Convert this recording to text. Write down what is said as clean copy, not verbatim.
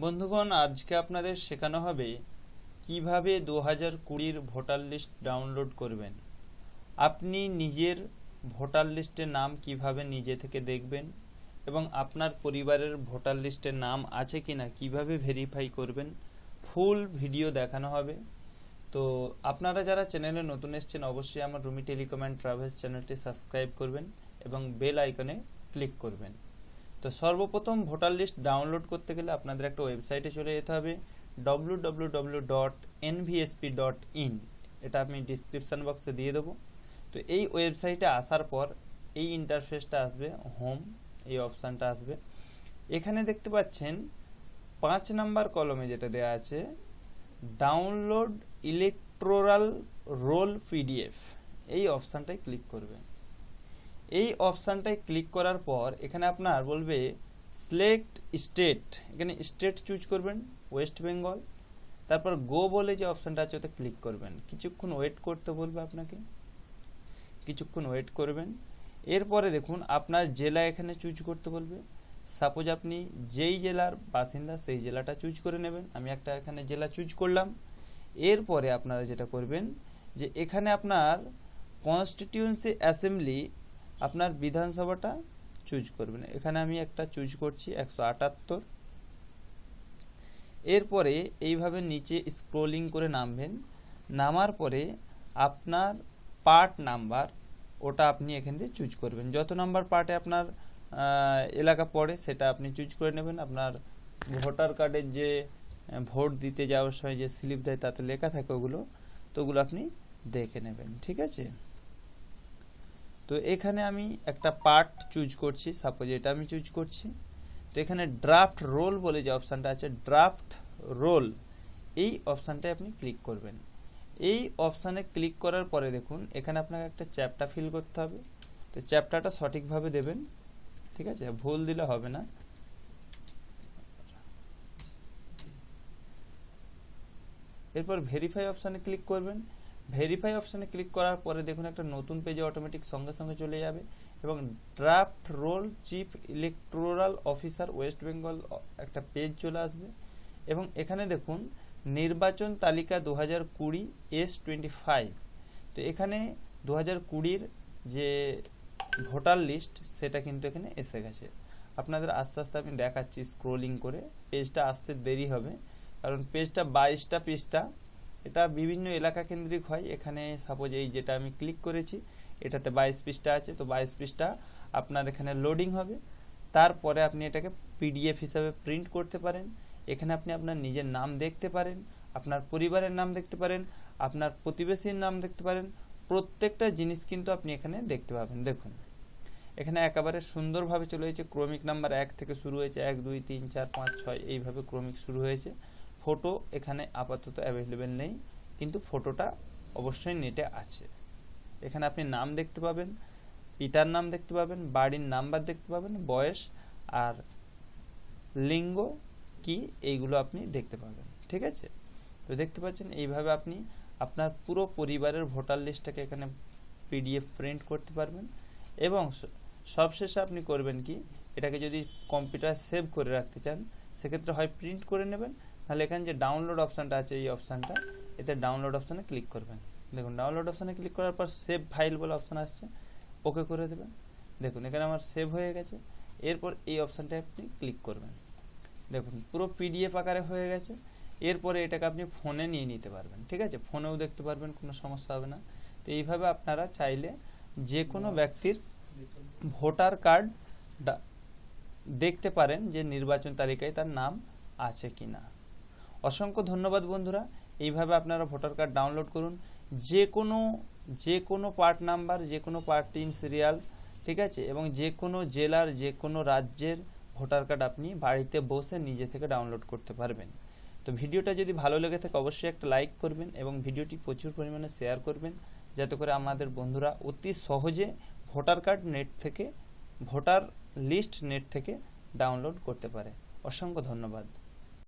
বন্ধুগণ, আজকে আপনাদের শেখানো হবে কিভাবে 2020 ভোটার লিস্ট ডাউনলোড করবেন। আপনি নিজের ভোটার লিস্টের নাম কিভাবে নিজে থেকে দেখবেন এবং আপনার পরিবারের ভোটার লিস্টের নাম আছে কিনা কিভাবে ভেরিফাই করবেন, ফুল ভিডিও দেখানো হবে। তো আপনারা যারা চ্যানেলে নতুন এসেছেন অবশ্যই আমার রুমি টেলিকম অ্যান্ড ট্রাভেলস চ্যানেলটি সাবস্ক্রাইব করবেন এবং বেল আইকনে ক্লিক করবেন। তো সর্বপ্রথম ভোটার লিস্ট ডাউনলোড করতে গেলে আপনাদের একটা ওয়েবসাইটে চলে যেতে হবে www.nvsp.in। এটা আমি ডিসক্রিপশন বক্সে দিয়ে দেবো। তো এই ওয়েবসাইটে আসার পর এই ইন্টারফেসটা আসবে, হোম এই অপশানটা আসবে। এখানে দেখতে পাচ্ছেন 5 নাম্বার কলমে যেটা দেওয়া আছে ডাউনলোড ইলেকটোরাল রোল পিডিএফ, এই অপশানটায় ক্লিক করবেন। এই অপশানটায় ক্লিক করার পর এখানে আপনার বলবে সিলেক্ট স্টেট, এখানে স্টেট চুজ করবেন ওয়েস্ট বেঙ্গল। তারপর গো বলে যে অপশানটা আছে ওতে ক্লিক করবেন। কিছুক্ষণ ওয়েট করতে বলবে আপনাকে, কিছুক্ষণ ওয়েট করবেন। এরপরে দেখুন আপনার জেলা এখানে চুজ করতে বলবে। সাপোজ আপনি যেই জেলার বাসিন্দা সেই জেলাটা চুজ করে নেবেন। আমি একটা এখানে জেলা চুজ করলাম। এরপরে আপনারা যেটা করবেন যে এখানে আপনার কনস্টিটিউয়েন্সি অ্যাসেম্বলি, আপনার বিধানসভাটা চুজ করবেন। এখানে আমি একটা চুজ করছি 178। এরপরে এইভাবে নিচে স্ক্রোলিং করে নামবেন। নামার পরে আপনার পার্ট নাম্বার ওটা আপনি এখান থেকে চুজ করবেন। যত নাম্বার পার্টে আপনার এলাকা পড়ে সেটা আপনি চুজ করে নেবেন। আপনার ভোটার কার্ডের যে ভোট দিতে যাওয়ার সময় যে স্লিপ দেয় তাতে লেখা থাকে ওগুলো, তো ওগুলো আপনি দেখে নেবেন, ঠিক আছে। তো এখানে আমি একটা পার্ট চুজ করছি, সাপোজ এটা আমি চুজ করছি। তো এখানে ড্রাফট রোল বলে যে অপশানটা আছে, ড্রাফট রোল, এই অপশানটায় আপনি ক্লিক করবেন। এই অপশানে ক্লিক করার পরে দেখুন এখানে আপনাকে একটা চ্যাপ্টার ফিল করতে হবে। তো চ্যাপ্টারটা সঠিকভাবে দেবেন, ঠিক আছে, ভুল দিলে হবে না। এরপর ভেরিফাই অপশানে ক্লিক করবেন। ভেরিফাই অপশানে ক্লিক করার পরে দেখুন একটা নতুন পেজে অটোমেটিক সঙ্গে সঙ্গে চলে যাবে এবং draft roll chief electoral officer West Bengal একটা পেজ চলে আসবে। এবং এখানে দেখুন নির্বাচন তালিকা 2020 S25। তো এখানে 2020 যে ভোটার লিস্ট সেটা কিন্তু এখানে এসে গেছে। আপনাদের আস্তে আস্তে আমি দেখাচ্ছি স্ক্রোলিং করে, পেজটা আসতে দেরি হবে কারণ পেজটা 22টা পৃষ্ঠা, এটা বিভিন্ন এলাকা কেন্দ্রিক হয়। এখানে সাপোজ এই যেটা আমি ক্লিক করেছি এটাতে 22 পৃষ্ঠা আছে। তো 22 পৃষ্ঠা আপনার এখানে লোডিং হবে। তারপরে আপনি এটাকে পিডিএফ হিসাবে প্রিন্ট করতে পারেন। এখানে আপনি আপনার নিজের নাম দেখতে পারেন, আপনার পরিবারের নাম দেখতে পারেন, আপনার প্রতিবেশীর নাম দেখতে পারেন। প্রত্যেকটা জিনিস কিন্তু আপনি এখানে দেখতে পাবেন। দেখুন এখানে একেবারে সুন্দরভাবে চলে হয়েছে, ক্রমিক নাম্বার 1 থেকে শুরু হয়েছে, 1 2 3 4 5 6 এইভাবে ক্রমিক শুরু হয়েছে। ফটো এখানে আপাতত অ্যাভেলেবেল নেই, কিন্তু ফটোটা অবশ্যই নেটে আছে। এখানে আপনি নাম দেখতে পাবেন, পিতার নাম দেখতে পাবেন, বাড়ির নাম্বার দেখতে পাবেন, বয়স আর লিঙ্গ কি এইগুলো আপনি দেখতে পাবেন, ঠিক আছে। তো দেখতে পাচ্ছেন এইভাবে আপনি আপনার পুরো পরিবারের ভোটার লিস্টটাকে এখানে পিডিএফ প্রিন্ট করতে পারবেন। এবং সবশেষে আপনি করবেন কি, এটাকে যদি কম্পিউটার সেভ করে রাখতে চান সেক্ষেত্রে হয় প্রিন্ট করে নেবেন, তাহলে এখানে যে ডাউনলোড অপশানটা আছে এই অপশানটা, এতে ডাউনলোড অপশানে ক্লিক করবেন। দেখুন ডাউনলোড অপশানে ক্লিক করার পর সেভ ফাইল বলে অপশান আসছে, ওকে করে দেবেন। দেখুন এখানে আমার সেভ হয়ে গেছে। এরপর এই অপশানটায় আপনি ক্লিক করবেন। দেখুন পুরো পিডিএফ আকারে হয়ে গেছে। এরপরে এটাকে আপনি ফোনে নিয়ে নিতে পারবেন, ঠিক আছে, ফোনেও দেখতে পারবেন, কোনো সমস্যা হবে না। তো এইভাবে আপনারা চাইলে যে কোনো ব্যক্তির ভোটার কার্ড দেখতে পারেন যে নির্বাচন তালিকায় তার নাম আছে কিনা। অসংখ্য ধন্যবাদ বন্ধুরা। এইভাবে আপনারা ভোটার কার্ড ডাউনলোড করুন। যে কোনো পার্ট নাম্বার, যে কোনো পার্ট 3 সিরিয়াল, ঠিক আছে, এবং যে কোনো জেলার যে কোনো রাজ্যের ভোটার কার্ড আপনি বাড়িতে বসে নিজে থেকে ডাউনলোড করতে পারবেন। তো ভিডিওটা যদি ভালো লেগে থাকে অবশ্যই একটা লাইক করবেন এবং ভিডিওটি প্রচুর পরিমাণে শেয়ার করবেন, যাতে করে আমাদের বন্ধুরা অতি সহজে ভোটার কার্ড নেট থেকে, ভোটার লিস্ট নেট থেকে ডাউনলোড করতে পারে। অসংখ্য ধন্যবাদ।